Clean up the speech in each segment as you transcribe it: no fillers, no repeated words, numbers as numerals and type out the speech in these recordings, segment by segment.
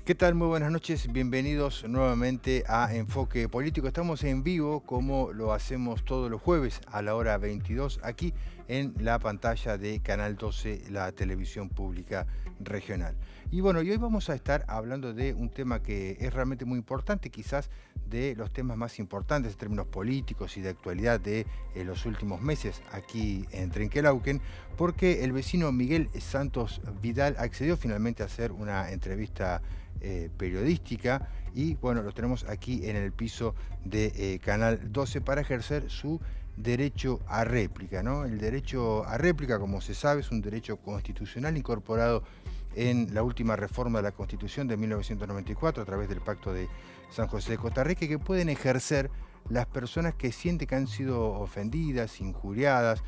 ¿Qué tal? Muy buenas noches, bienvenidos nuevamente a Enfoque Político. Estamos en vivo como lo hacemos todos los jueves a la hora 22 aquí en la pantalla de Canal 12, la televisión pública regional. Y bueno, y hoy vamos a estar hablando de un tema que es realmente muy importante, quizás de los temas más importantes en términos políticos y de actualidad de los últimos meses aquí en Trenquelauquen, porque el vecino Miguel Santos Vidal accedió finalmente a hacer una entrevista periodística y bueno, lo tenemos aquí en el piso de Canal 12 para ejercer su derecho a réplica, ¿no? El derecho a réplica, como se sabe, es un derecho constitucional incorporado en la última reforma de la Constitución de 1994 a través del Pacto de San José de Costa Rica, que pueden ejercer las personas que sienten que han sido ofendidas, injuriadas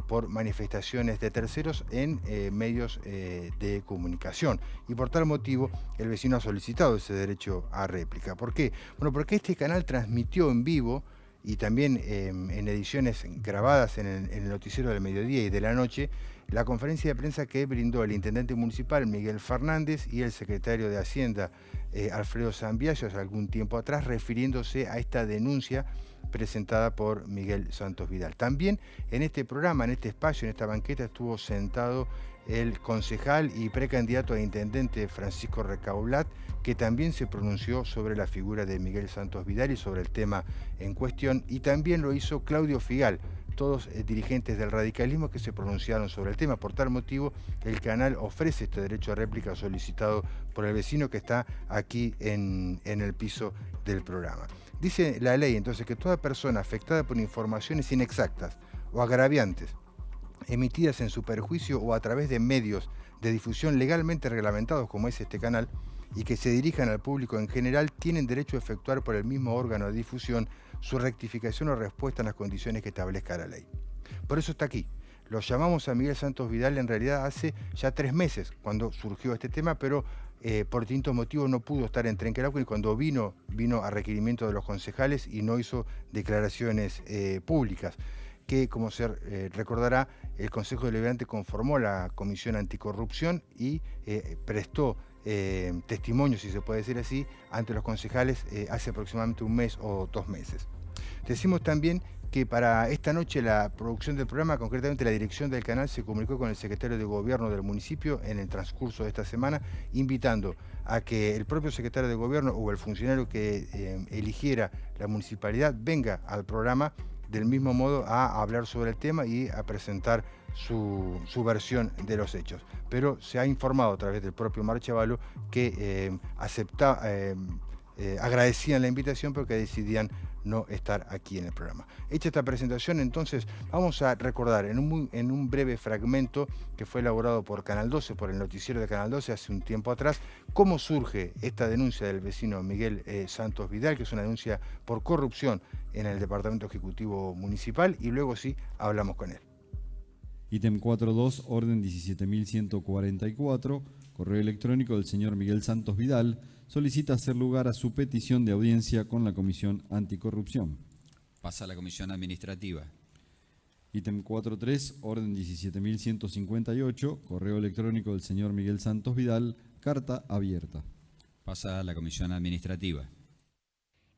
por manifestaciones de terceros en medios de comunicación. Y por tal motivo, el vecino ha solicitado ese derecho a réplica. ¿Por qué? Bueno, porque este canal transmitió en vivo y también en ediciones grabadas en el noticiero del mediodía y de la noche, la conferencia de prensa que brindó el intendente municipal Miguel Fernández y el secretario de Hacienda Alfredo Zambiasio hace algún tiempo atrás, refiriéndose a esta denuncia presentada por Miguel Santos Vidal. También en este programa, en este espacio, en esta banqueta, estuvo sentado el concejal y precandidato a intendente Francisco Recaulat, que también se pronunció sobre la figura de Miguel Santos Vidal y sobre el tema en cuestión, y también lo hizo Claudio Figal, todos dirigentes del radicalismo que se pronunciaron sobre el tema. Por tal motivo, el canal ofrece este derecho a réplica solicitado por el vecino que está aquí en el piso del programa. Dice la ley entonces que toda persona afectada por informaciones inexactas o agraviantes emitidas en su perjuicio o a través de medios de difusión legalmente reglamentados como es este canal y que se dirijan al público en general, tienen derecho a efectuar por el mismo órgano de difusión su rectificación o respuesta en las condiciones que establezca la ley. Por eso está aquí. Lo llamamos a Miguel Santos Vidal en realidad hace ya 3 meses cuando surgió este tema, pero por distintos motivos no pudo estar en Trenquelauquen y cuando vino a requerimiento de los concejales y no hizo declaraciones públicas, que como se recordará, el Consejo Deliberante conformó la Comisión Anticorrupción y prestó testimonio, si se puede decir así, ante los concejales hace aproximadamente un mes o 2 meses. Decimos también que para esta noche la producción del programa, concretamente la dirección del canal, se comunicó con el secretario de Gobierno del municipio en el transcurso de esta semana, invitando a que el propio secretario de Gobierno o el funcionario que eligiera la municipalidad venga al programa del mismo modo a hablar sobre el tema y a presentar su versión de los hechos. Pero se ha informado a través del propio Marchavalo que agradecían la invitación pero que decidían no estar aquí en el programa. Hecha esta presentación, entonces vamos a recordar en un breve fragmento que fue elaborado por Canal 12, por el noticiero de Canal 12 hace un tiempo atrás, cómo surge esta denuncia del vecino Miguel Santos Vidal, que es una denuncia por corrupción en el Departamento Ejecutivo Municipal, y luego sí hablamos con él. Ítem 4.2, orden 17.144, correo electrónico del señor Miguel Santos Vidal, solicita hacer lugar a su petición de audiencia con la Comisión Anticorrupción. Pasa a la Comisión Administrativa. Ítem 4.3, orden 17.158, correo electrónico del señor Miguel Santos Vidal, carta abierta. Pasa a la Comisión Administrativa.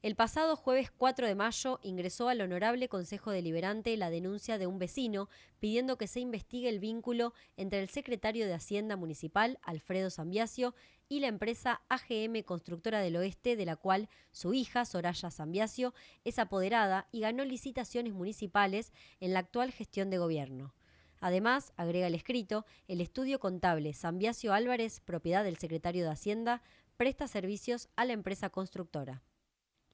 El pasado jueves 4 de mayo ingresó al Honorable Consejo Deliberante la denuncia de un vecino pidiendo que se investigue el vínculo entre el secretario de Hacienda Municipal, Alfredo Zambiasio, y la empresa AGM Constructora del Oeste, de la cual su hija, Soraya Zambiasio, es apoderada y ganó licitaciones municipales en la actual gestión de gobierno. Además, agrega el escrito, el estudio contable Zambiasio Álvarez, propiedad del secretario de Hacienda, presta servicios a la empresa constructora.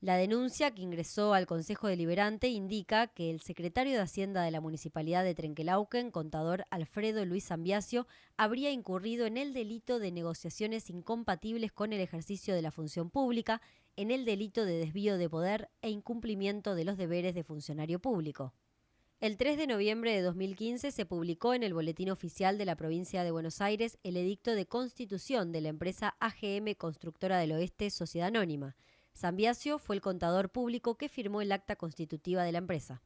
La denuncia que ingresó al Consejo Deliberante indica que el secretario de Hacienda de la Municipalidad de Trenquelauquen, contador Alfredo Luis Zambiasio, habría incurrido en el delito de negociaciones incompatibles con el ejercicio de la función pública, en el delito de desvío de poder e incumplimiento de los deberes de funcionario público. El 3 de noviembre de 2015 se publicó en el Boletín Oficial de la Provincia de Buenos Aires el edicto de constitución de la empresa AGM Constructora del Oeste, Sociedad Anónima. Zambiasio fue el contador público que firmó el acta constitutiva de la empresa.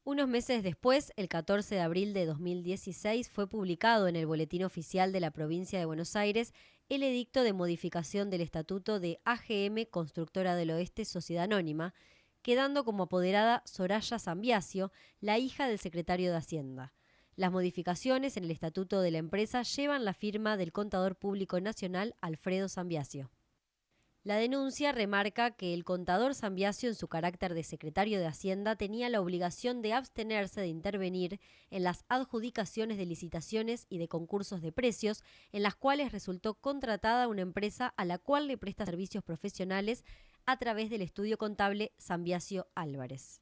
Unos meses después, el 14 de abril de 2016, fue publicado en el Boletín Oficial de la Provincia de Buenos Aires el edicto de modificación del estatuto de AGM Constructora del Oeste Sociedad Anónima, quedando como apoderada Soraya Zambiasio, la hija del secretario de Hacienda. Las modificaciones en el estatuto de la empresa llevan la firma del Contador Público Nacional Alfredo Zambiasio. La denuncia remarca que el contador Zambiasio, en su carácter de secretario de Hacienda, tenía la obligación de abstenerse de intervenir en las adjudicaciones de licitaciones y de concursos de precios, en las cuales resultó contratada una empresa a la cual le presta servicios profesionales a través del estudio contable Zambiasio Álvarez.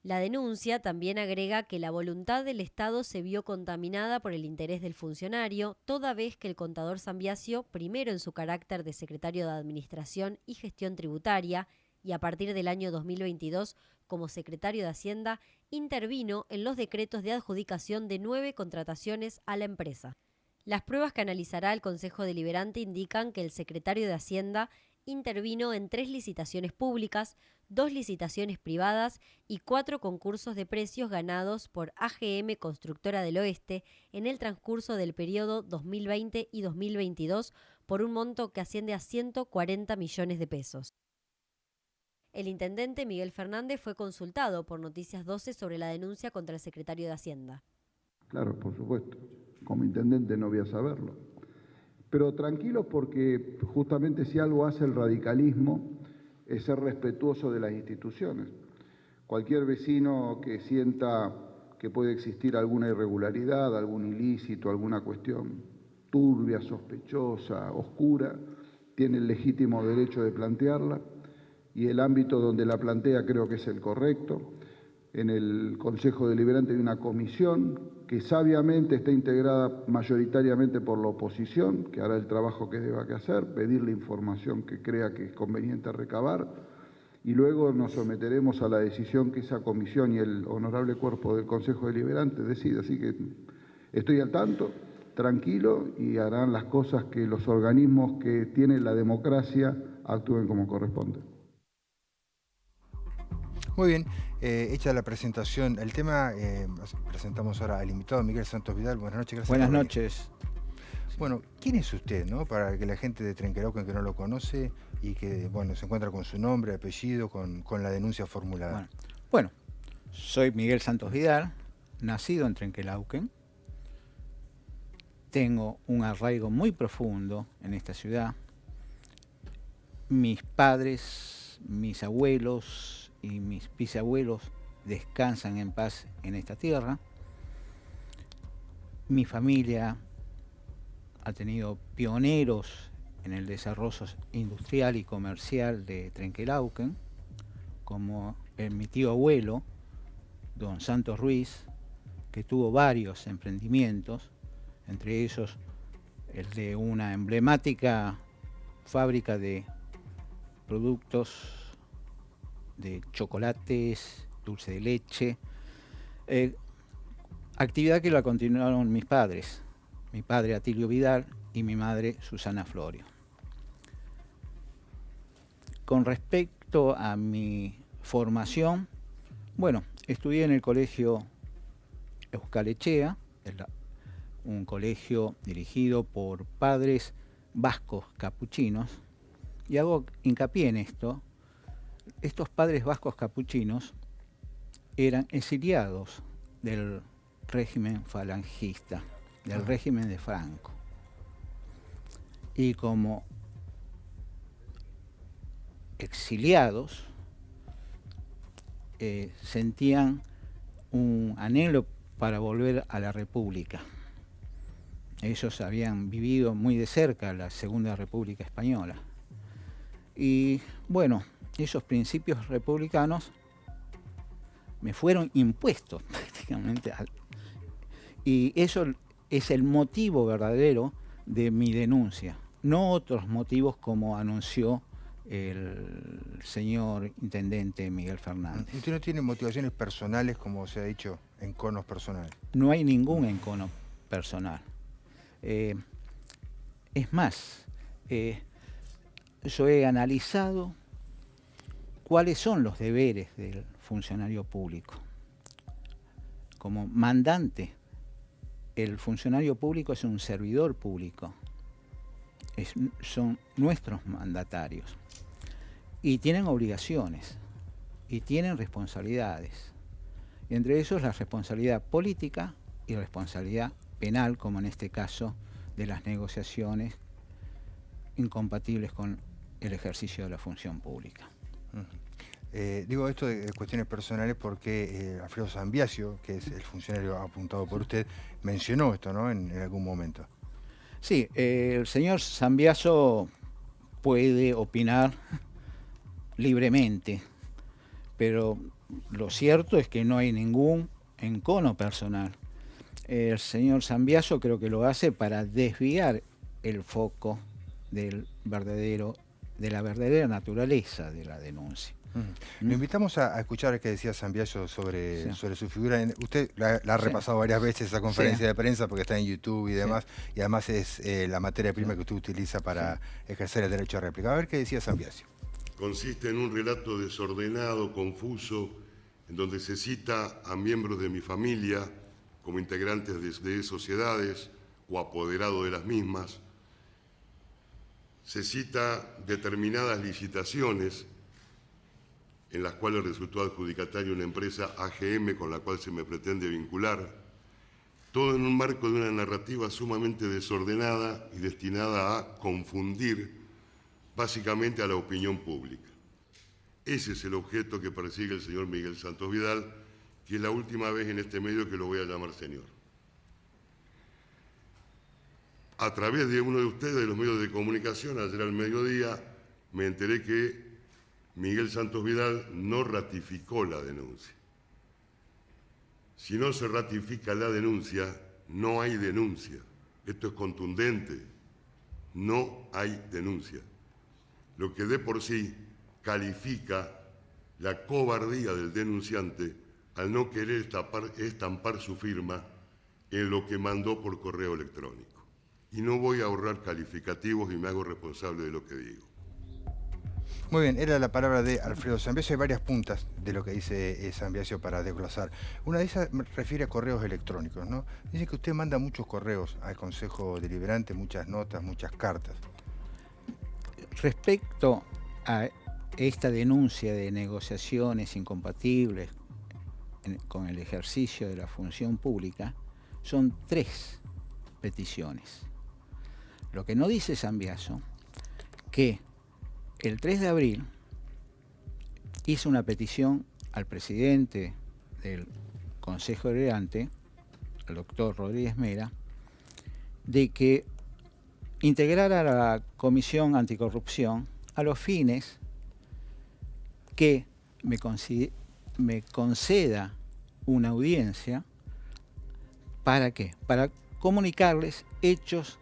La denuncia también agrega que la voluntad del Estado se vio contaminada por el interés del funcionario, toda vez que el contador Zambiasio, primero en su carácter de secretario de Administración y Gestión Tributaria, y a partir del año 2022 como secretario de Hacienda, intervino en los decretos de adjudicación de 9 contrataciones a la empresa. Las pruebas que analizará el Consejo Deliberante indican que el secretario de Hacienda intervino en 3 licitaciones públicas, 2 licitaciones privadas y 4 concursos de precios ganados por AGM Constructora del Oeste en el transcurso del periodo 2020 y 2022 por un monto que asciende a 140 millones de pesos. El intendente Miguel Fernández fue consultado por Noticias 12 sobre la denuncia contra el secretario de Hacienda. Claro, por supuesto. Como intendente no voy a saberlo. Pero tranquilos, porque justamente si algo hace el radicalismo es ser respetuoso de las instituciones. Cualquier vecino que sienta que puede existir alguna irregularidad, algún ilícito, alguna cuestión turbia, sospechosa, oscura, tiene el legítimo derecho de plantearla, y el ámbito donde la plantea creo que es el correcto. En el Consejo Deliberante hay una comisión que sabiamente está integrada mayoritariamente por la oposición, que hará el trabajo que deba que hacer, pedir la información que crea que es conveniente recabar, y luego nos someteremos a la decisión que esa comisión y el honorable cuerpo del Consejo Deliberante decida. Así que estoy al tanto, tranquilo, y harán las cosas que los organismos que tienen la democracia actúen como corresponde. Muy bien, hecha la presentación, el tema, presentamos ahora al invitado Miguel Santos Vidal. Buenas noches, gracias. Buenas noches. Bueno, ¿quién es usted, no? Para que la gente de Trenquelauquen que no lo conoce y que, bueno, se encuentra con su nombre, apellido, con la denuncia formulada. Bueno, soy Miguel Santos Vidal, nacido en Trenquelauquen. Tengo un arraigo muy profundo en esta ciudad. Mis padres, mis abuelos y mis bisabuelos descansan en paz en esta tierra. Mi familia ha tenido pioneros en el desarrollo industrial y comercial de Trenquelauquen, como mi tío abuelo, don Santos Ruiz, que tuvo varios emprendimientos, entre ellos el de una emblemática fábrica de productos de chocolates, dulce de leche, actividad que la continuaron mis padres, mi padre Atilio Vidal y mi madre Susana Florio. Con respecto a mi formación, bueno, estudié en el colegio Euskal Etxea, un colegio dirigido por padres vascos capuchinos, y hago hincapié en esto. Estos padres vascos capuchinos eran exiliados del régimen falangista, del régimen de Franco. Y como exiliados sentían un anhelo para volver a la República. Ellos habían vivido muy de cerca la Segunda República Española. Y bueno, esos principios republicanos me fueron impuestos prácticamente. Y eso es el motivo verdadero de mi denuncia, no otros motivos como anunció el señor intendente Miguel Fernández. ¿Usted no tiene motivaciones personales, como se ha dicho, enconos personales? No hay ningún encono personal. Es más, yo he analizado cuáles son los deberes del funcionario público. Como mandante, el funcionario público es un servidor público. son nuestros mandatarios y tienen obligaciones y tienen responsabilidades. Y entre ellos la responsabilidad política y responsabilidad penal, como en este caso de las negociaciones incompatibles con el ejercicio de la función pública. Digo esto de cuestiones personales porque Alfredo Zambiasio, que es el funcionario apuntado por usted, mencionó esto, ¿no?, en algún momento. Sí, el señor Zambiaso puede opinar libremente, pero lo cierto es que no hay ningún encono personal. El señor Zambiaso creo que lo hace para desviar el foco de la verdadera naturaleza de la denuncia. Lo invitamos a escuchar que decía Zambiasio sobre su figura. Usted la ha repasado varias veces esa conferencia de prensa porque está en YouTube y demás, y además es la materia prima que usted utiliza para ejercer el derecho a réplica. A ver qué decía Zambiasio. Consiste en un relato desordenado, confuso, en donde se cita a miembros de mi familia como integrantes de sociedades o apoderados de las mismas. Se cita determinadas licitaciones en las cuales resultó adjudicataria una empresa AGM con la cual se me pretende vincular, todo en un marco de una narrativa sumamente desordenada y destinada a confundir básicamente a la opinión pública. Ese es el objeto que persigue el señor Miguel Santos Vidal, que es la última vez en este medio que lo voy a llamar señor. A través de uno de ustedes, de los medios de comunicación, ayer al mediodía, me enteré que Miguel Santos Vidal no ratificó la denuncia. Si no se ratifica la denuncia, no hay denuncia. Esto es contundente. No hay denuncia. Lo que de por sí califica la cobardía del denunciante al no querer estampar su firma en lo que mandó por correo electrónico. Y no voy a ahorrar calificativos y me hago responsable de lo que digo. Muy bien, era la palabra de Alfredo Zambiasio. Hay varias puntas de lo que dice Zambiasio para desglosar. Una de esas refiere a correos electrónicos, ¿no? Dice que usted manda muchos correos al Consejo Deliberante, muchas notas, muchas cartas. Respecto a esta denuncia de negociaciones incompatibles con el ejercicio de la función pública, son 3 peticiones. Lo que no dice Zambiasio, que el 3 de abril hizo una petición al presidente del Consejo Deliberante, el doctor Rodríguez Mera, de que integrara a la Comisión Anticorrupción a los fines que me conceda una audiencia. ¿Para qué? Para comunicarles hechos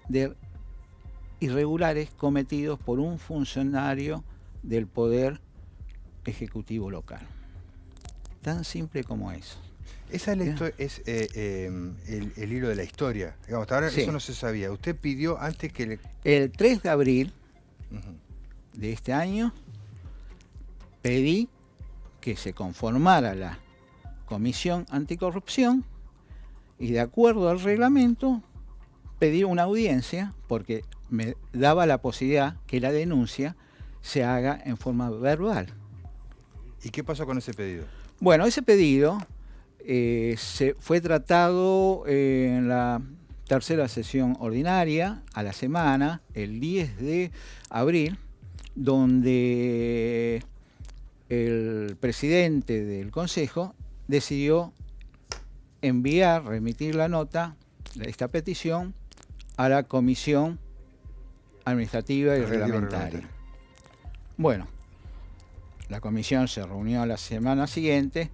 irregulares cometidos por un funcionario del Poder Ejecutivo local. Tan simple como eso. Esa es el hilo de la historia. Digamos, hasta ahora eso no se sabía. Usted pidió antes que... El 3 de abril de este año pedí que se conformara la Comisión Anticorrupción y de acuerdo al reglamento pedí una audiencia porque me daba la posibilidad que la denuncia se haga en forma verbal. ¿Y qué pasó con ese pedido? Bueno, ese pedido se fue tratado en la tercera sesión ordinaria a la semana, el 10 de abril, donde el presidente del Consejo decidió remitir la nota, esta petición, a la Comisión Administrativa y Reglamentaria. Bueno, la comisión se reunió la semana siguiente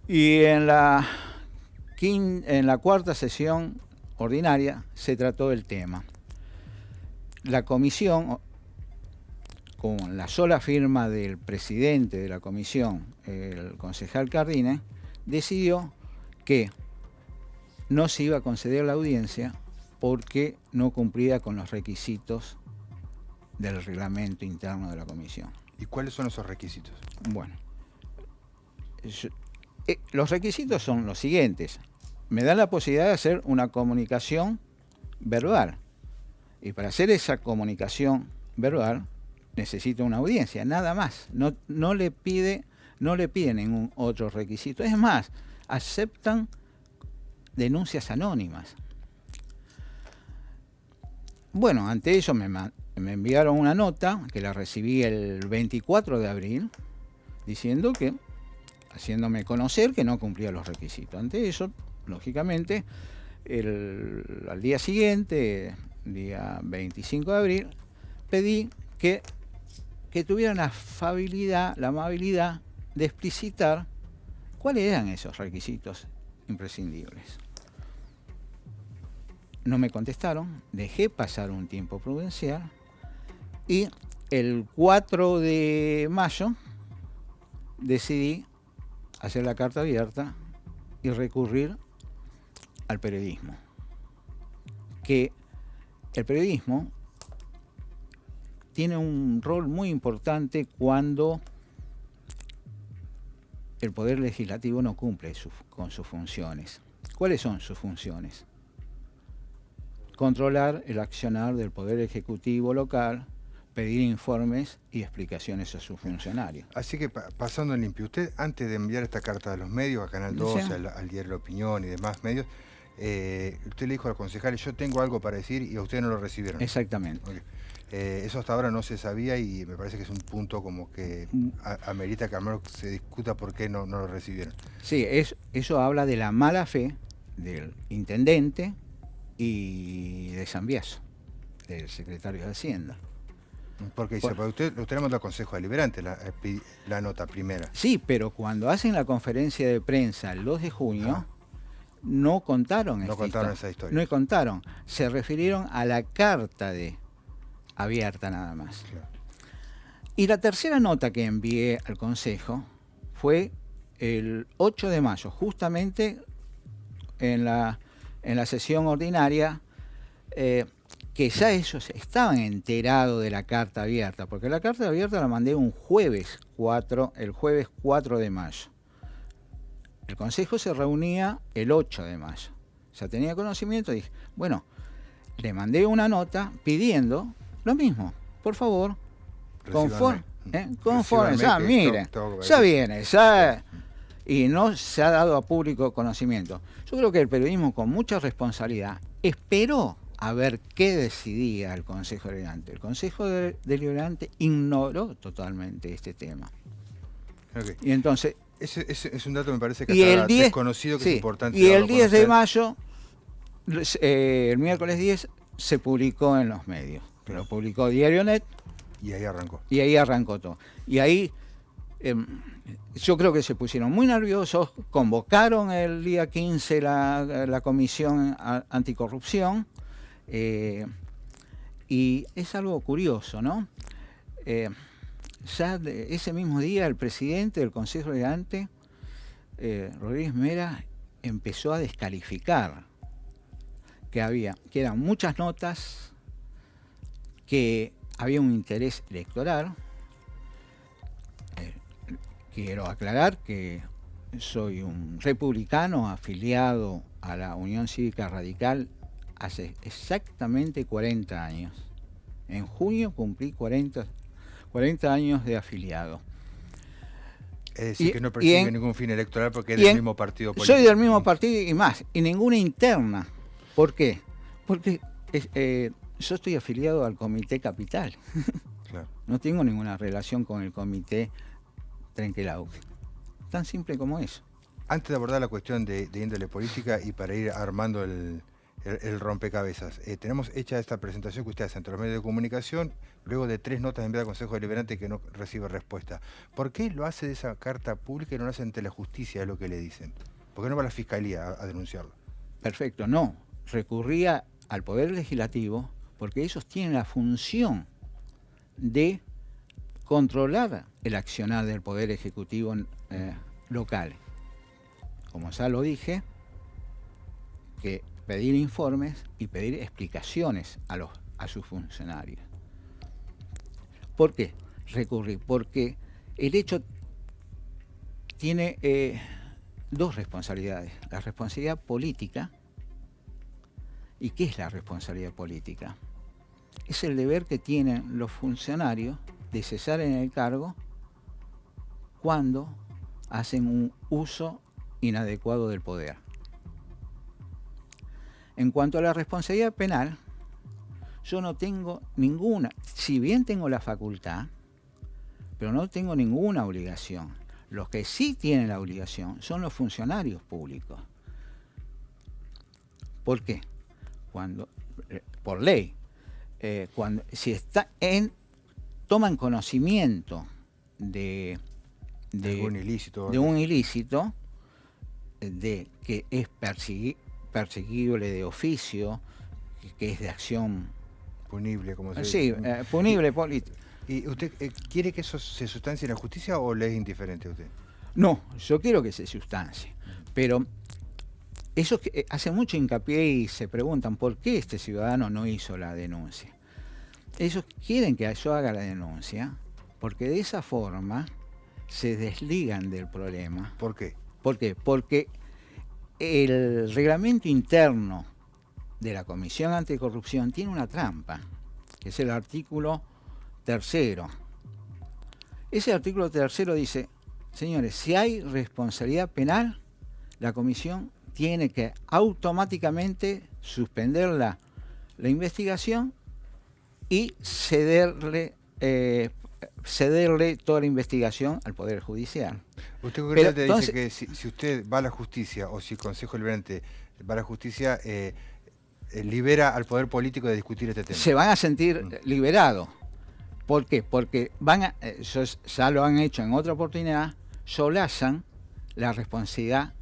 y en la cuarta sesión ordinaria se trató el tema. La comisión, con la sola firma del presidente de la comisión, el concejal Cardine, decidió que no se iba a conceder la audiencia porque no cumplía con los requisitos del reglamento interno de la comisión. ¿Y cuáles son esos requisitos? Bueno, los requisitos son los siguientes. Me dan la posibilidad de hacer una comunicación verbal. Y para hacer esa comunicación verbal necesita una audiencia, nada más. No le pide ningún otro requisito. Es más, aceptan denuncias anónimas. Bueno, ante eso me enviaron una nota que la recibí el 24 de abril, diciendo que, haciéndome conocer que no cumplía los requisitos. Ante eso, lógicamente, al día siguiente, día 25 de abril, pedí que tuvieran la amabilidad de explicitar cuáles eran esos requisitos imprescindibles. No me contestaron, dejé pasar un tiempo prudencial y el 4 de mayo decidí hacer la carta abierta y recurrir al periodismo. Que el periodismo tiene un rol muy importante cuando el Poder Legislativo no cumple con sus funciones. ¿Cuáles son sus funciones? Controlar el accionar del Poder Ejecutivo local, pedir informes y explicaciones a sus funcionarios. Así que pasando en limpio, usted antes de enviar esta carta a los medios, a Canal 12, Sí. al diario La Opinión y demás medios, usted le dijo al concejal, yo tengo algo para decir y a usted no lo recibieron. Exactamente. Okay. Eso hasta ahora no se sabía y me parece que es un punto como que amerita que al menos se discuta por qué no lo recibieron. Sí, eso habla de la mala fe del intendente y de Zambiaso, del secretario de Hacienda. Porque dice, usted le mandó al Consejo Deliberante la nota primera. Sí, pero cuando hacen la conferencia de prensa el 2 de junio, no contaron esa historia. No contaron. Se refirieron a la carta abierta nada más. Claro. Y la tercera nota que envié al Consejo fue el 8 de mayo, justamente en la sesión ordinaria, que ya ellos estaban enterados de la carta abierta, porque la carta abierta la mandé el jueves 4 de mayo. El Consejo se reunía el 8 de mayo. Ya tenía conocimiento y dije, bueno, le mandé una nota pidiendo lo mismo, por favor, conforme, ya miren, ya viene, ya, y no se ha dado a público conocimiento. Yo creo que el periodismo con mucha responsabilidad esperó a ver qué decidía el Consejo Deliberante. El Consejo Deliberante ignoró totalmente este tema. Okay. Y entonces... Ese es un dato, me parece que está desconocido, que sí, es importante. Y el 10 de mayo, el miércoles 10, se publicó en los medios. Lo publicó DiarioNet. Y ahí arrancó. Y ahí arrancó todo. Y ahí yo creo que se pusieron muy nerviosos, convocaron el día 15 la Comisión Anticorrupción, y es algo curioso, ¿no? Ya ese mismo día el presidente del Consejo Deliberante, Rodríguez Mera, empezó a descalificar que eran muchas notas, que había un interés electoral. Quiero aclarar que soy un republicano afiliado a la Unión Cívica Radical hace exactamente 40 años. En junio cumplí 40 años de afiliado. Es decir, que no persigue ningún fin electoral porque es del mismo partido político. Soy del mismo partido y más, y ninguna interna. ¿Por qué? Porque yo estoy afiliado al Comité Capital. Claro. No tengo ninguna relación con el Comité Trenquelau. Tan simple como eso. Antes de abordar la cuestión de índole política y para ir armando el rompecabezas, tenemos hecha esta presentación que usted hace ante los medios de comunicación, luego de 3 notas enviadas al Consejo Deliberante que no recibe respuesta. ¿Por qué lo hace de esa carta pública y no lo hace ante la justicia, es lo que le dicen? ¿Por qué no va a la Fiscalía a denunciarlo? Perfecto, no. Recurría al Poder Legislativo porque ellos tienen la función de controlar el accionar del Poder Ejecutivo local. Como ya lo dije, que pedir informes y pedir explicaciones a sus funcionarios. ¿Por qué recurrir? Porque el hecho tiene 2 responsabilidades. La responsabilidad política. ¿Y qué es la responsabilidad política? es el deber que tienen los funcionarios de cesar en el cargo cuando hacen un uso inadecuado del poder. En cuanto a la responsabilidad penal, yo no tengo ninguna, si bien tengo la facultad, pero no tengo ninguna obligación. Los que sí tienen la obligación son los funcionarios públicos. ¿Por qué? Por ley, si toman conocimiento de un ilícito, de que es perseguible de oficio, que es de acción punible, como se dice. Sí, punible político. ¿Y usted quiere que eso se sustancie en la justicia o le es indiferente a usted? No, yo quiero que se sustancie, pero eso que hace mucho hincapié y se preguntan por qué este ciudadano no hizo la denuncia. Ellos quieren que yo haga la denuncia porque de esa forma se desligan del problema. ¿Por qué? ¿Por qué? Porque el reglamento interno de la Comisión Anticorrupción tiene una trampa, que es el artículo 3. Ese artículo 3 dice, señores, si hay responsabilidad penal, la comisión tiene que automáticamente suspender la investigación y cederle toda la investigación al Poder Judicial. ¿Usted concretamente dice que si usted va a la justicia o si el Consejo Deliberante va a la justicia, libera al Poder Político de discutir este tema? Se van a sentir liberados. ¿Por qué? Porque ya lo han hecho en otra oportunidad, solazan la responsabilidad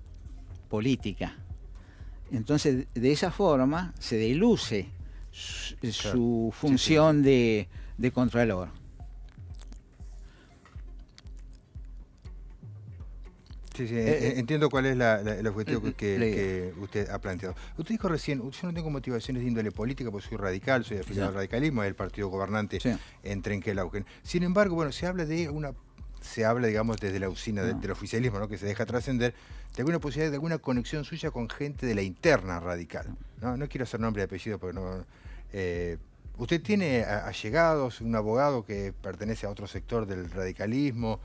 política. Entonces, de esa forma se diluye su función de contralor. Sí, entiendo cuál es el objetivo que usted ha planteado. Usted dijo recién, yo no tengo motivaciones de índole política porque soy radical, soy afiliado al radicalismo, es el partido gobernante en Trenquelauquen. Sin embargo, bueno, se habla, digamos, desde la usina del oficialismo, ¿no?, que se deja trascender, de alguna posibilidad de alguna conexión suya con gente de la interna radical. No quiero hacer nombre y apellido porque no... ¿Usted tiene allegados, un abogado que pertenece a otro sector del radicalismo?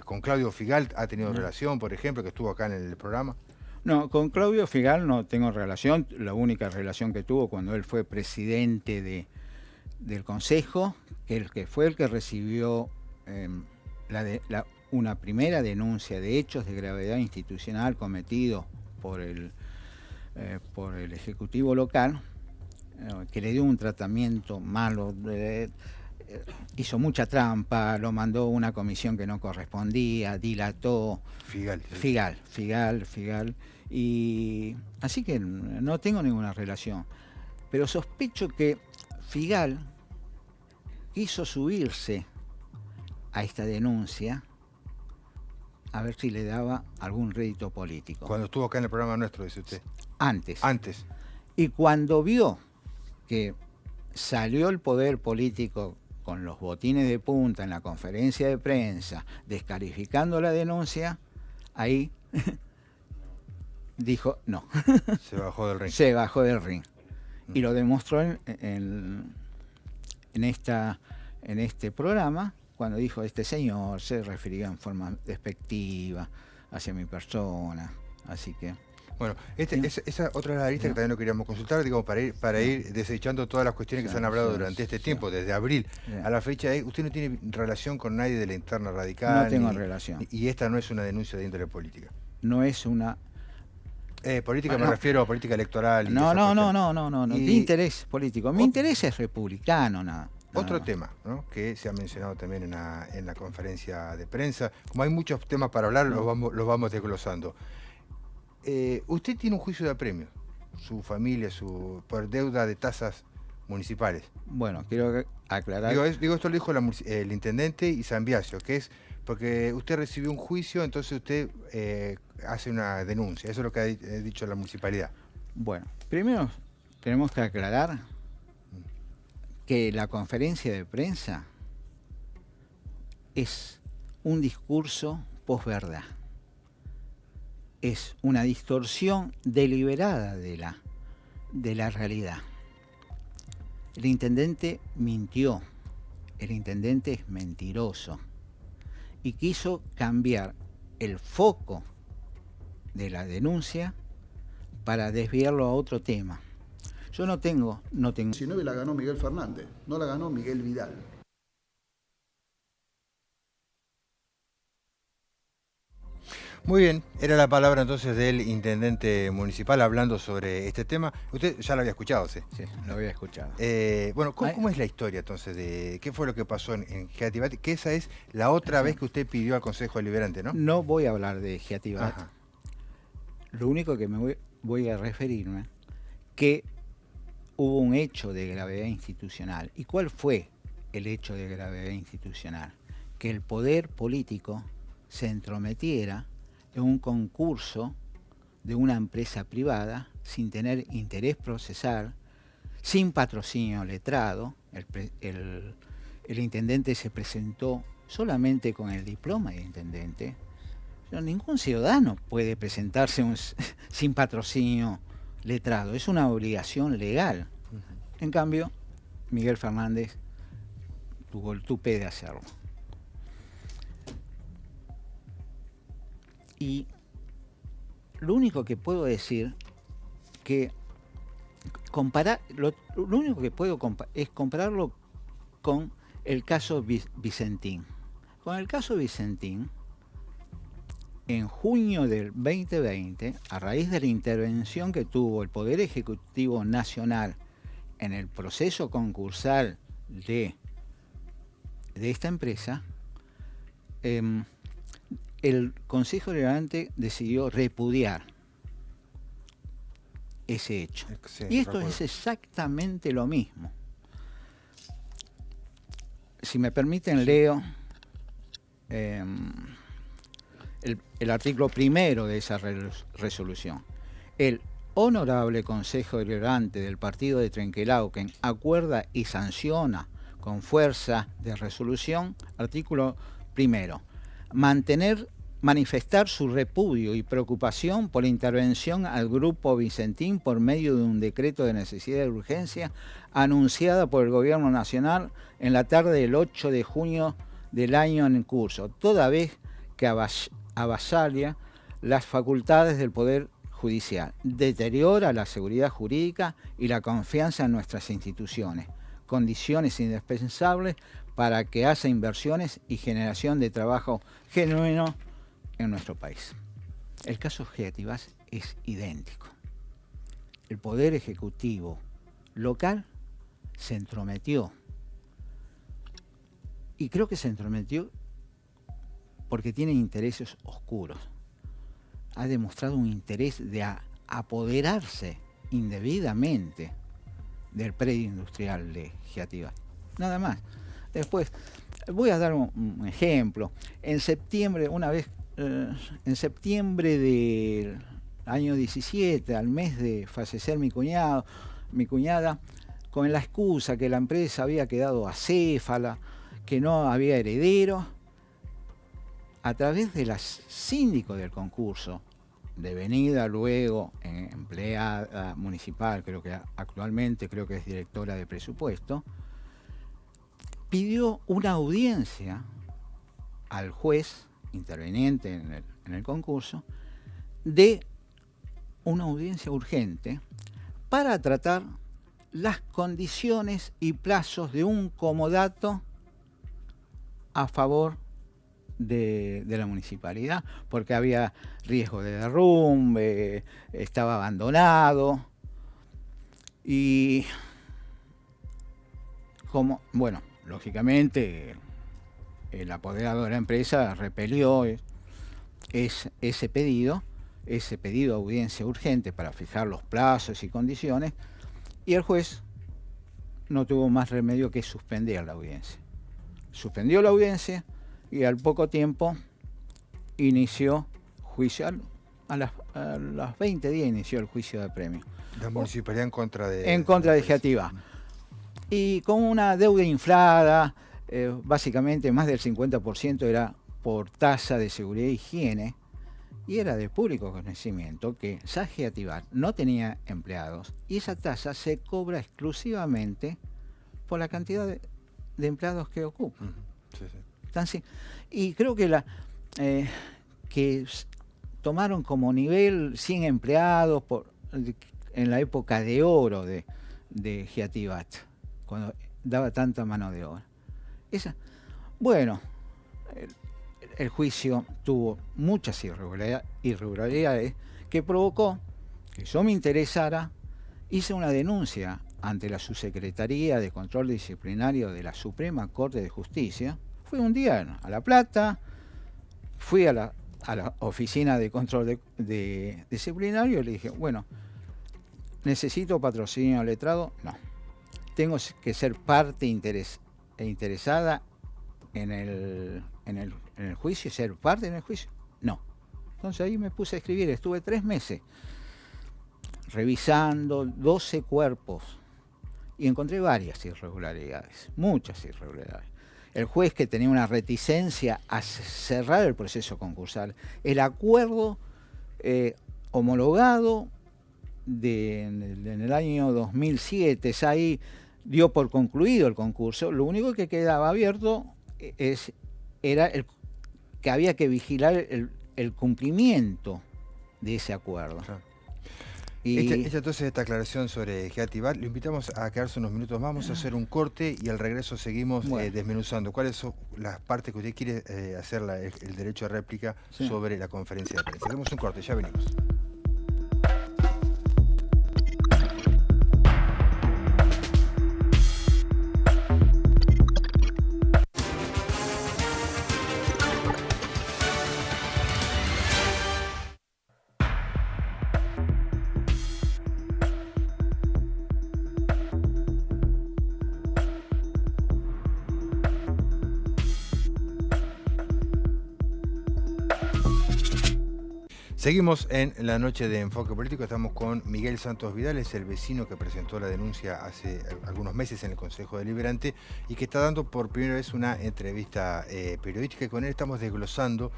¿Con Claudio Figal ha tenido relación, por ejemplo, que estuvo acá en el programa? No, con Claudio Figal no tengo relación. La única relación que tuvo cuando él fue presidente del Consejo, que fue el que recibió una primera denuncia de hechos de gravedad institucional cometidos por el Ejecutivo local, que le dio un tratamiento malo, hizo mucha trampa, lo mandó a una comisión que no correspondía, dilató. Figal. Y así que no tengo ninguna relación. Pero sospecho que Figal quiso subirse a esta denuncia a ver si le daba algún rédito político. Cuando estuvo acá en el programa nuestro, dice usted. Antes. Y cuando vio que salió el poder político con los botines de punta en la conferencia de prensa, descalificando la denuncia, ahí dijo no. Se bajó del ring. Se bajó del ring. Y lo demostró en este programa, cuando dijo, este señor se refirió en forma despectiva hacia mi persona. Así que... Bueno, esa otra de las aristas que también lo queríamos consultar, digo, para ir desechando todas las cuestiones que se han hablado durante este tiempo, desde abril a la fecha. ¿Usted no tiene relación con nadie de la interna radical? No tengo relación. Y esta no es una denuncia de índole política. No es una... política me refiero a política electoral. No, de interés político. Mi interés es republicano, nada. Otro tema, ¿no?, que se ha mencionado también en la conferencia de prensa. Como hay muchos temas para hablar, los vamos desglosando. Usted tiene un juicio de apremio, su familia, por deuda de tasas municipales. Bueno, quiero aclarar... Digo, esto lo dijo el intendente y Zambiasio, que es porque usted recibió un juicio, entonces usted hace una denuncia. Eso es lo que ha dicho la municipalidad. Bueno, primero tenemos que aclarar que la conferencia de prensa es un discurso posverdad. Es una distorsión deliberada de la realidad. El intendente mintió, el intendente es mentiroso y quiso cambiar el foco de la denuncia para desviarlo a otro tema. Yo no tengo... 19 la ganó Miguel Fernández, no la ganó Miguel Vidal. Muy bien, era la palabra entonces del intendente municipal hablando sobre este tema. Usted ya lo había escuchado, ¿sí? Sí, lo había escuchado. Bueno, ¿cómo es la historia entonces de qué fue lo que pasó en Geatibat? Que esa es la otra vez que usted pidió al Consejo Deliberante, ¿no? No voy a hablar de Geatibat. Ajá. Lo único que voy a referirme que hubo un hecho de gravedad institucional. ¿Y cuál fue el hecho de gravedad institucional? Que el poder político se entrometiera en un concurso de una empresa privada sin tener interés procesal, sin patrocinio letrado. El intendente se presentó solamente con el diploma de intendente. Pero ningún ciudadano puede presentarse sin patrocinio letrado, es una obligación legal. En cambio, Miguel Fernández tuvo el tupé de hacerlo. Y lo único que puedo decir que lo único que puedo es compararlo con el caso Vicentín. Con el caso Vicentín, en junio del 2020, a raíz de la intervención que tuvo el Poder Ejecutivo Nacional en el proceso concursal de esta empresa, el Consejo Deliberante decidió repudiar ese hecho. Sí, y esto recuerdo. es exactamente lo mismo. Si me permiten, leo el artículo primero de esa resolución. El Honorable Consejo Deliberante del Partido de Trenquelauquen acuerda y sanciona con fuerza de resolución, artículo primero, manifestar su repudio y preocupación por la intervención al Grupo Vicentín por medio de un decreto de necesidad de urgencia anunciada por el Gobierno Nacional en la tarde del 8 de junio del año en curso, toda vez que avasalla las facultades del Poder Judicial, deteriora la seguridad jurídica y la confianza en nuestras instituciones, condiciones indispensables para que haya inversiones y generación de trabajo genuino en nuestro país. El caso Geatibat es idéntico. El Poder Ejecutivo local se entrometió. Y creo que se entrometió porque tiene intereses oscuros. Ha demostrado un interés de apoderarse indebidamente del predio industrial de Geatibat. Nada más. Después, voy a dar un ejemplo. En septiembre, en septiembre del año 17, al mes de fallecer mi cuñada, con la excusa que la empresa había quedado acéfala, que no había herederos, a través de las síndicos del concurso, devenida luego empleada municipal, creo que actualmente es directora de presupuesto, pidió una audiencia al juez interveniente en el concurso, de una audiencia urgente para tratar las condiciones y plazos de un comodato a favor de la municipalidad, porque había riesgo de derrumbe, estaba abandonado y lógicamente el apoderado de la empresa repelió ese pedido de audiencia urgente para fijar los plazos y condiciones, y el juez no tuvo más remedio que suspender la audiencia. Suspendió la audiencia y al poco tiempo inició juicio. A las 20 días inició el juicio de premio. La municipalidad en contra de... Geatibat. Y con una deuda inflada, básicamente más del 50% era por tasa de seguridad e higiene, y era de público conocimiento que SAS Geatibat no tenía empleados y esa tasa se cobra exclusivamente por la cantidad de empleados que ocupan. Sí, sí. Y creo que tomaron como nivel 100 empleados en la época de oro de Giatibat, cuando daba tanta mano de obra. Bueno, el juicio tuvo muchas irregularidades que provocó que yo me interesara. Hice una denuncia ante la Subsecretaría de Control Disciplinario de la Suprema Corte de Justicia. Fui un día a La Plata, fui a la oficina de control de disciplinario y le dije, bueno, ¿necesito patrocinio letrado? No. ¿Tengo que ser parte interesada en el juicio, ser parte en el juicio? No. Entonces ahí me puse a escribir, estuve 3 meses revisando 12 cuerpos y encontré varias irregularidades, muchas irregularidades. El juez, que tenía una reticencia a cerrar el proceso concursal, el acuerdo homologado en el año 2007, ahí dio por concluido el concurso. Lo único que quedaba abierto era que había que vigilar el cumplimiento de ese acuerdo. Claro. Y Entonces esta aclaración sobre Giatibat, lo invitamos a quedarse unos minutos más, vamos a hacer un corte y al regreso seguimos desmenuzando cuáles son las partes que usted quiere hacer el derecho de réplica sobre la conferencia de prensa. Hacemos un corte, ya venimos. Seguimos en la noche de Enfoque Político, estamos con Miguel Santos Vidal, es el vecino que presentó la denuncia hace algunos meses en el Consejo Deliberante y que está dando por primera vez una entrevista periodística, y con él estamos desglosando,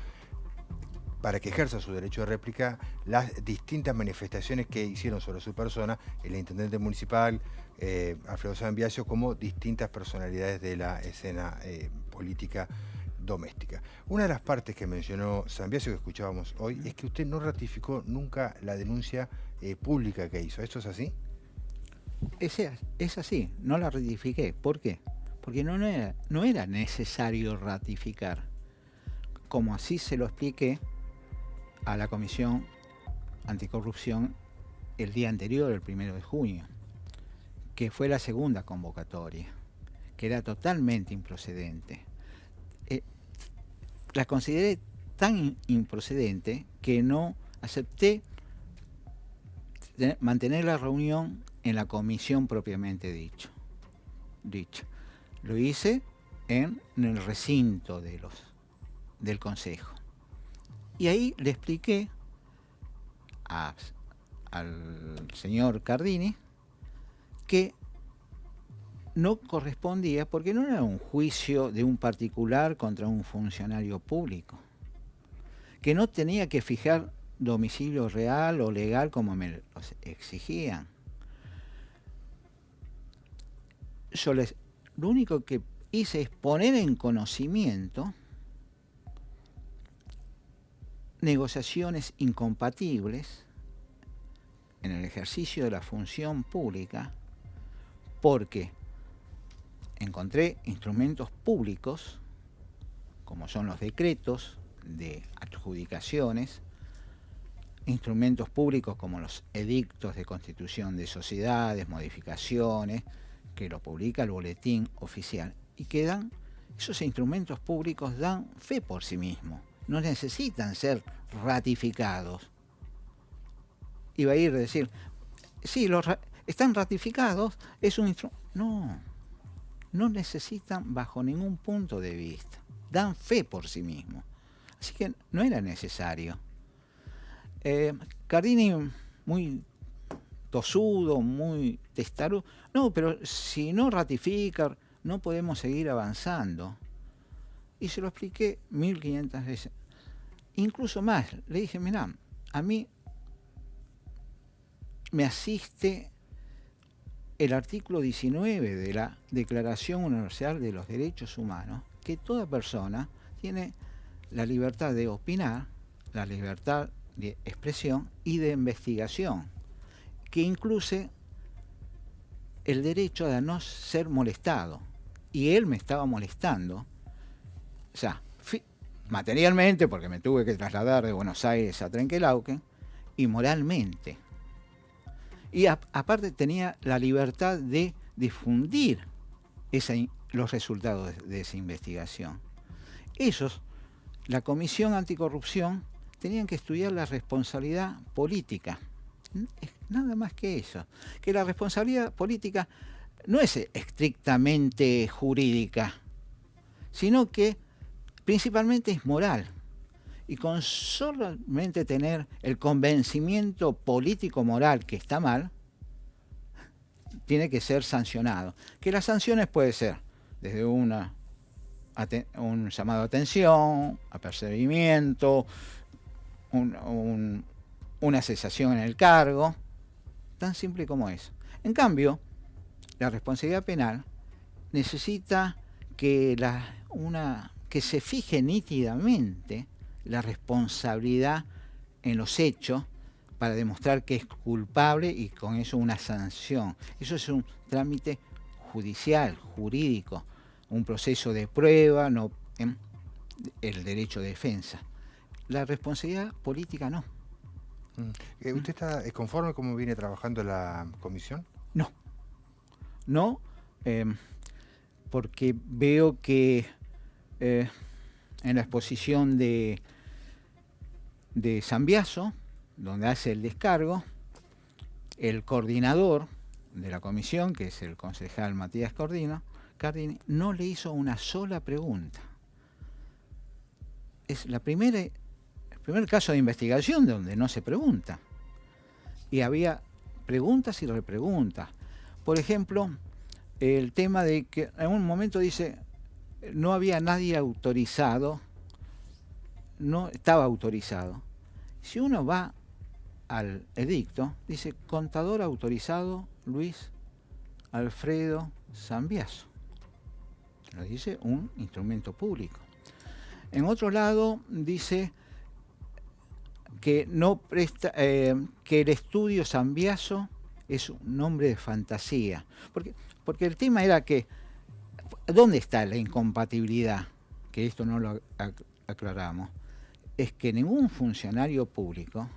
para que ejerza su derecho de réplica, las distintas manifestaciones que hicieron sobre su persona el intendente municipal, Alfredo Zambiasio, como distintas personalidades de la escena política doméstica. Una de las partes que mencionó Zambiasio, que escuchábamos hoy, es que usted no ratificó nunca la denuncia pública que hizo. ¿Esto es así? Es así, no la ratifiqué. ¿Por qué? Porque no era necesario ratificar, como así se lo expliqué a la Comisión Anticorrupción el día anterior, el 1 de junio, que fue la segunda convocatoria, que era totalmente improcedente. La consideré tan improcedente que no acepté mantener la reunión en la comisión propiamente dicho. Lo hice en el recinto del Consejo. Y ahí le expliqué al señor Cardini que no correspondía, porque no era un juicio de un particular contra un funcionario público, que no tenía que fijar domicilio real o legal como me lo exigían. Lo único que hice es poner en conocimiento negociaciones incompatibles en el ejercicio de la función pública, porque encontré instrumentos públicos, como son los decretos de adjudicaciones, instrumentos públicos como los edictos de constitución de sociedades, modificaciones, que lo publica el boletín oficial, y esos instrumentos públicos dan fe por sí mismos, no necesitan ser ratificados. Iba a ir a decir, sí, están ratificados, es un instrumento. No necesitan bajo ningún punto de vista, dan fe por sí mismos. Así que no era necesario. Cardini, muy tosudo, muy testarudo, no, pero si no ratifica, no podemos seguir avanzando. Y se lo expliqué 1500 veces. Incluso más, le dije, mirá, a mí me asiste el artículo 19 de la Declaración Universal de los Derechos Humanos, que toda persona tiene la libertad de opinar, la libertad de expresión y de investigación, que incluye el derecho a no ser molestado. Y él me estaba molestando, o sea, materialmente, porque me tuve que trasladar de Buenos Aires a Trenquelauquen, y moralmente. Y aparte tenía la libertad de difundir los resultados de esa investigación. Ellos, la Comisión Anticorrupción, tenían que estudiar la responsabilidad política. Nada más que eso. Que la responsabilidad política no es estrictamente jurídica, sino que principalmente es moral. Y con solamente tener el convencimiento político-moral que está mal, tiene que ser sancionado. Que las sanciones pueden ser desde un llamado a atención, apercibimiento, una cesación en el cargo, tan simple como eso. En cambio, la responsabilidad penal necesita que se fije nítidamente la responsabilidad en los hechos para demostrar que es culpable y con eso una sanción. Eso es un trámite judicial, jurídico, un proceso de prueba, no el derecho de defensa. La responsabilidad política no. ¿Usted está conforme cómo viene trabajando la comisión? No, porque veo que en la exposición de Zambiaso, donde hace el descargo, el coordinador de la comisión, que es el concejal Matías Cardini, no le hizo una sola pregunta. Es el primer caso de investigación donde no se pregunta. Y había preguntas y repreguntas. Por ejemplo, el tema de que en un momento dice, no había nadie autorizado, no estaba autorizado. Si uno va al edicto, dice contador autorizado Luis Alfredo Zambiaso. Lo dice un instrumento público. En otro lado dice que no presta, que el estudio Zambiaso es un nombre de fantasía. Porque el tema era que, ¿dónde está la incompatibilidad? Que esto no lo aclaramos. Es que ningún funcionario público,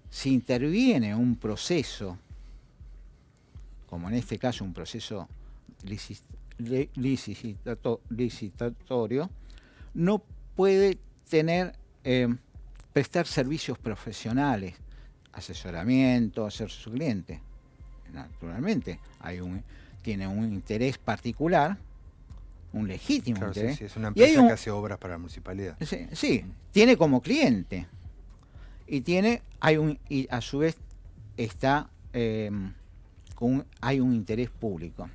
si interviene un proceso, como en este caso un proceso licitatorio, no puede prestar servicios profesionales, asesoramiento, hacer su cliente. Naturalmente, tiene un interés particular, un legítimo interés. Sí, es una empresa que hace obras para la municipalidad. Sí, tiene como cliente. Y a su vez hay un interés público.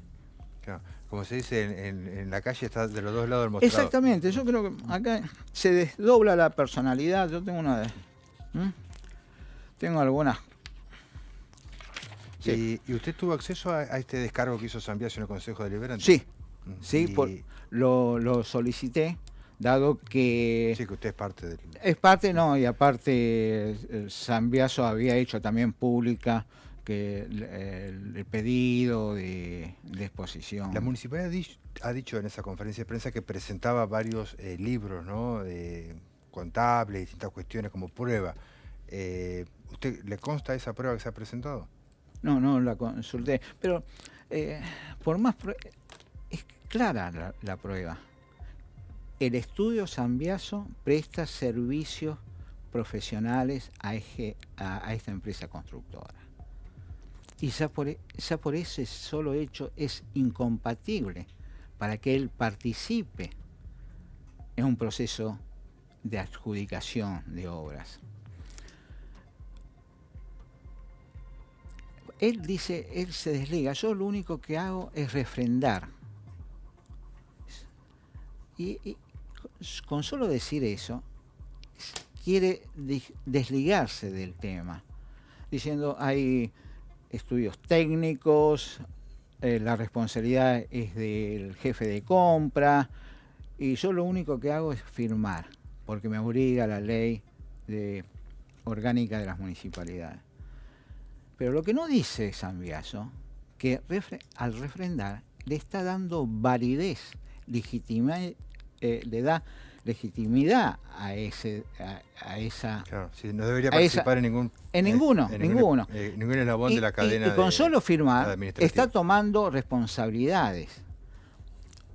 Claro. Como se dice, en la calle está de los dos lados del mostrador. Exactamente, yo creo que acá se desdobla la personalidad. Yo tengo tengo algunas. Sí. ¿Y usted tuvo acceso a este descargo que hizo Zambiaso en el Consejo Deliberante? Sí, lo solicité, dado que... Sí, que usted es parte del... Es parte, no, y aparte Zambiaso había hecho también pública que el pedido de exposición. La municipalidad ha dicho en esa conferencia de prensa que presentaba varios libros, ¿no? Contables, distintas cuestiones como prueba. ¿Usted le consta esa prueba que se ha presentado? No la consulté, pero por más es clara la prueba. El estudio Zambiaso presta servicios profesionales a esta empresa constructora. Y ya por ese solo hecho es incompatible para que él participe en un proceso de adjudicación de obras. Él dice, él se desliga, yo lo único que hago es refrendar. Y con solo decir eso, quiere desligarse del tema, diciendo hay estudios técnicos, la responsabilidad es del jefe de compra, y yo lo único que hago es firmar, porque me obliga la ley orgánica de las municipalidades. Pero lo que no dice Sambiaso, que al refrendar le está dando validez, le da legitimidad a esa... Claro, sí, no debería participar en ningún... ninguno. Ningún eslabón de la cadena. Y con solo firmar administrativa. está tomando responsabilidades.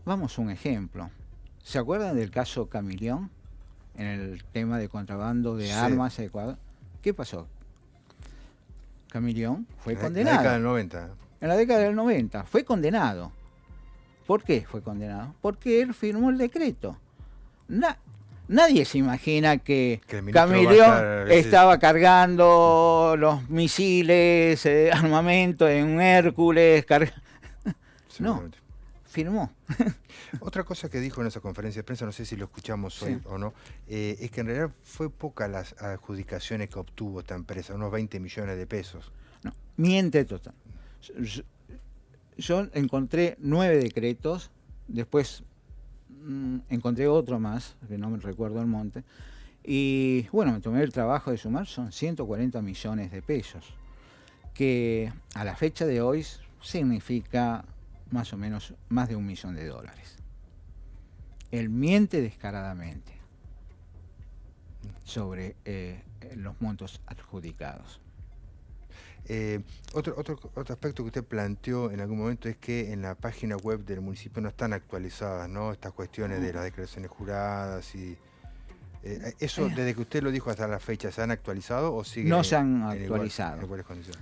Vamos a un ejemplo. ¿Se acuerdan del caso Camilión? En el tema de contrabando de armas a Ecuador. ¿Qué pasó? Camilión fue condenado. En la década del 90. En la década del 90. Fue condenado. ¿Por qué fue condenado? Porque él firmó el decreto. Nadie se imagina que Camilión estaba cargando los misiles, armamento en un Hércules. No, firmó. Otra cosa que dijo en esa conferencia de prensa, no sé si lo escuchamos hoy o no, es que en realidad fue poca las adjudicaciones que obtuvo esta empresa, unos 20 millones de pesos. No, miente total. Yo encontré 9 decretos, después encontré otro más, que no me recuerdo el monte, y bueno, me tomé el trabajo de sumar, son 140 millones de pesos, que a la fecha de hoy significa más o menos más de $1 millón. Él miente descaradamente sobre los montos adjudicados. Otro aspecto que usted planteó en algún momento es que en la página web del municipio no están actualizadas, ¿no?, estas cuestiones de las declaraciones juradas y eso desde que usted lo dijo hasta la fecha, ¿se han actualizado o siguen? No se han actualizado. ¿En iguales condiciones?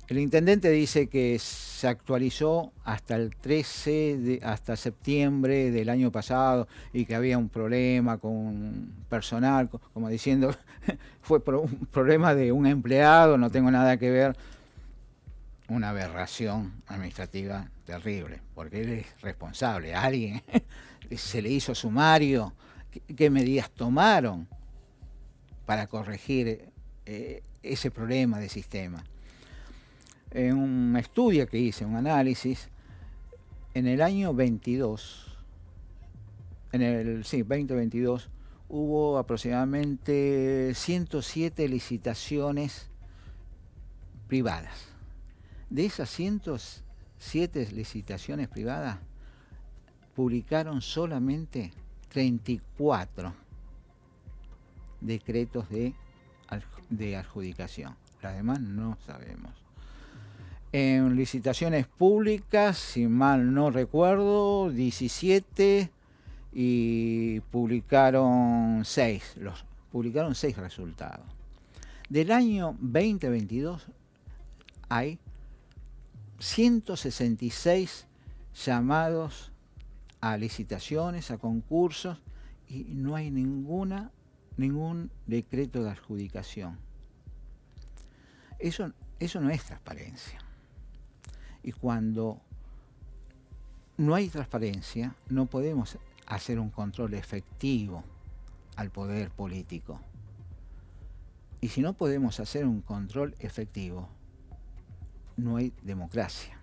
El intendente dice que se actualizó hasta el hasta septiembre del año pasado y que había un problema con personal, como diciendo, fue un problema de un empleado, no tengo nada que ver. Una aberración administrativa terrible, porque él es responsable. A alguien se le hizo sumario. ¿Qué medidas tomaron para corregir ese problema de sistema? En un estudio que hice, un análisis, en el año 2022, hubo aproximadamente 107 licitaciones privadas. De esas 107 licitaciones privadas, publicaron solamente 34 decretos de adjudicación. Las demás no sabemos. En licitaciones públicas, si mal no recuerdo, 17 y publicaron 6 resultados. Del año 2022 hay 166 llamados a licitaciones, a concursos, y no hay ningún decreto de adjudicación. Eso no es transparencia. Y cuando no hay transparencia, no podemos hacer un control efectivo al poder político. Y si no podemos hacer un control efectivo, no hay democracia.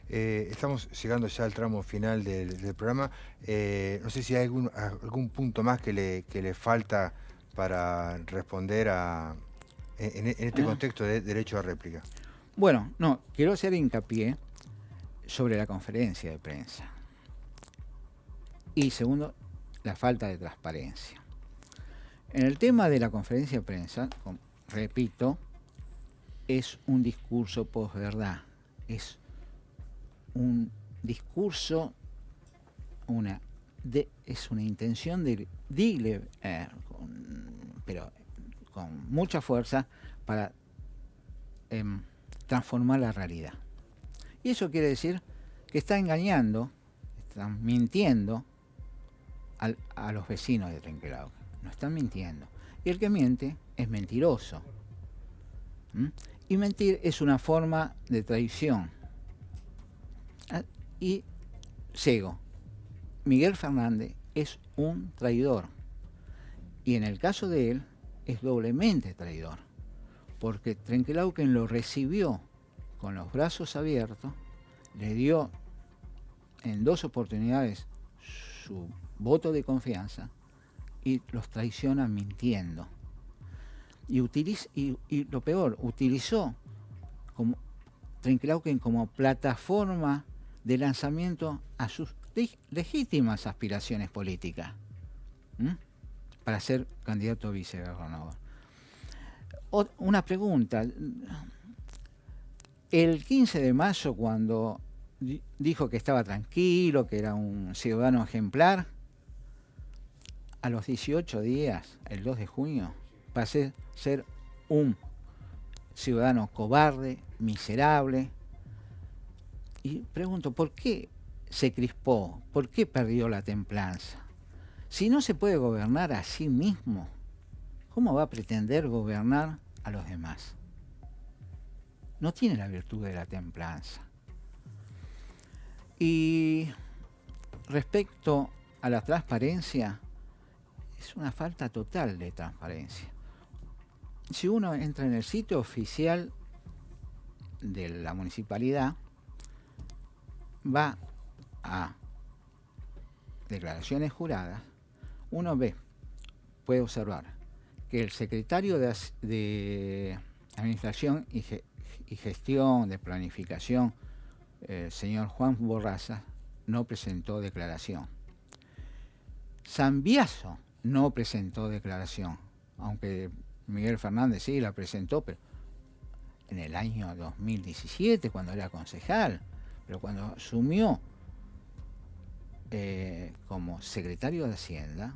Estamos llegando ya al tramo final del programa. No sé si hay algún punto más que le falta para responder en este contexto de derecho a réplica. Bueno, no, quiero hacer hincapié sobre la conferencia de prensa. Y segundo, la falta de transparencia. En el tema de la conferencia de prensa, repito, es un discurso posverdad. Es un discurso, es una intención de pero con mucha fuerza para transformar la realidad. Y eso quiere decir que está engañando, están mintiendo a los vecinos de Trenquelauquen. No están mintiendo. Y el que miente es mentiroso. Y mentir es una forma de traición. Y ciego. Miguel Fernández es un traidor. Y en el caso de él, es doblemente traidor. porque Trenquelauquen lo recibió con los brazos abiertos, le dio en 2 oportunidades su voto de confianza y los traiciona mintiendo. Y lo peor, utilizó Trenquelauquen como plataforma de lanzamiento a sus legítimas aspiraciones políticas, para ser candidato a vicegobernador. Una pregunta. El 15 de mayo, cuando dijo que estaba tranquilo, que era un ciudadano ejemplar, a los 18 días, el 2 de junio, pasé a ser un ciudadano cobarde, miserable. Y pregunto, ¿por qué se crispó? ¿Por qué perdió la templanza? Si no se puede gobernar a sí mismo, ¿cómo va a pretender gobernar a los demás? No tiene la virtud de la templanza. Y respecto a la transparencia, es una falta total de transparencia. Si uno entra en el sitio oficial de la municipalidad, va a declaraciones juradas, uno puede observar que el secretario de Administración y Gestión de Planificación, señor Juan Borraza, no presentó declaración. Sambiaso no presentó declaración, aunque Miguel Fernández sí la presentó, pero en el año 2017, cuando era concejal, pero cuando asumió como secretario de Hacienda,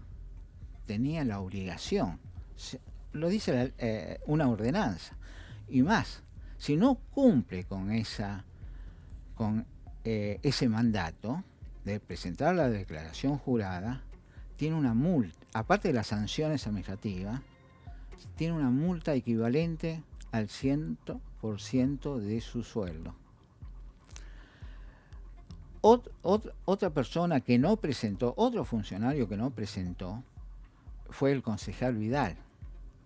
tenía la obligación, lo dice una ordenanza, y más, si no cumple con ese mandato de presentar la declaración jurada, tiene una multa, aparte de las sanciones administrativas, tiene una multa equivalente al 100% de su sueldo. Otra persona que no presentó, otro funcionario que no presentó, fue el concejal Vidal.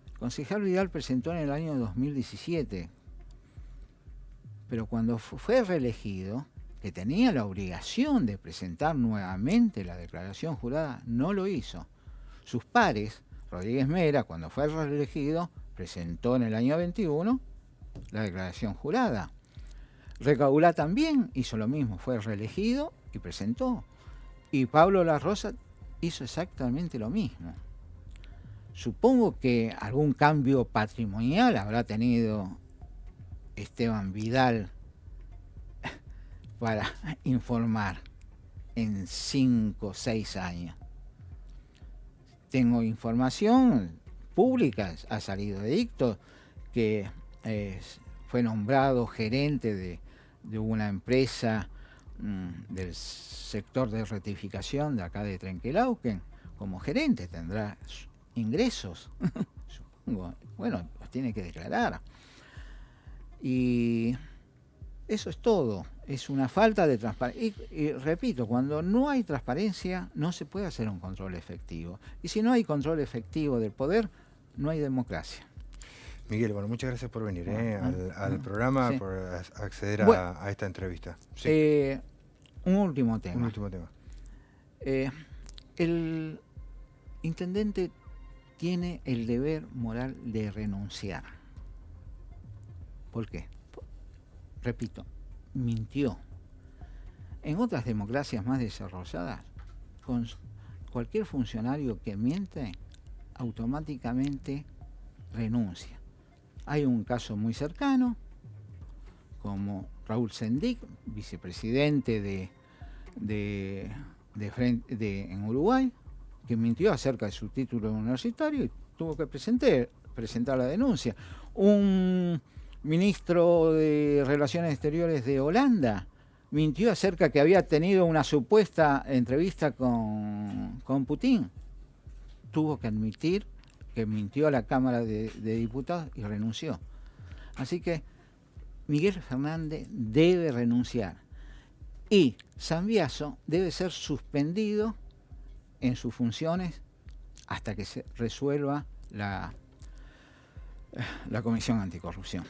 El concejal Vidal presentó en el año 2017, pero cuando fue reelegido, que tenía la obligación de presentar nuevamente la declaración jurada, no lo hizo. Sus pares, Rodríguez Mera, cuando fue reelegido, presentó en el año 21 la declaración jurada. Recaulá también hizo lo mismo, fue reelegido y presentó. Y Pablo La Rosa hizo exactamente lo mismo. Supongo que algún cambio patrimonial habrá tenido Esteban Vidal para informar en 5 o 6 años. Tengo información pública, ha salido edicto, que fue nombrado gerente de una empresa del sector de rectificación de acá de Trenquelauquen. Como gerente tendrá ingresos, supongo. Bueno, los tiene que declarar. Y eso es todo. Es una falta de transparencia. Y repito, cuando no hay transparencia, no se puede hacer un control efectivo. Y si no hay control efectivo del poder, no hay democracia. Miguel, bueno, muchas gracias por venir al programa, sí, por acceder a esta entrevista. Sí. Un último tema. Un último tema. El intendente tiene el deber moral de renunciar. ¿Por qué? Repito, mintió. En otras democracias más desarrolladas, con cualquier funcionario que miente, automáticamente renuncia. Hay un caso muy cercano, como Raúl Sendic, vicepresidente en Uruguay, que mintió acerca de su título universitario y tuvo que presentar la denuncia. Un ministro de Relaciones Exteriores de Holanda mintió acerca que había tenido una supuesta entrevista con Putin. Tuvo que admitir que mintió a la Cámara de Diputados y renunció. Así que Miguel Fernández debe renunciar y Sambiaso debe ser suspendido en sus funciones hasta que se resuelva La Comisión Anticorrupción.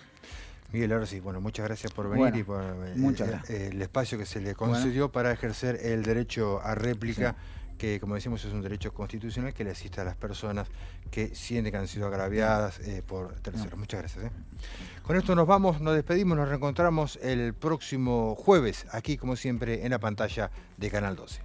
Miguel, ahora sí, bueno, muchas gracias por venir Bueno, y por muchas el espacio que se le concedió para ejercer el derecho a réplica, que como decimos es un derecho constitucional que le asiste a las personas que sienten que han sido agraviadas por terceros. Muchas gracias. Con esto nos vamos, nos despedimos, nos reencontramos el próximo jueves, aquí como siempre en la pantalla de Canal 12.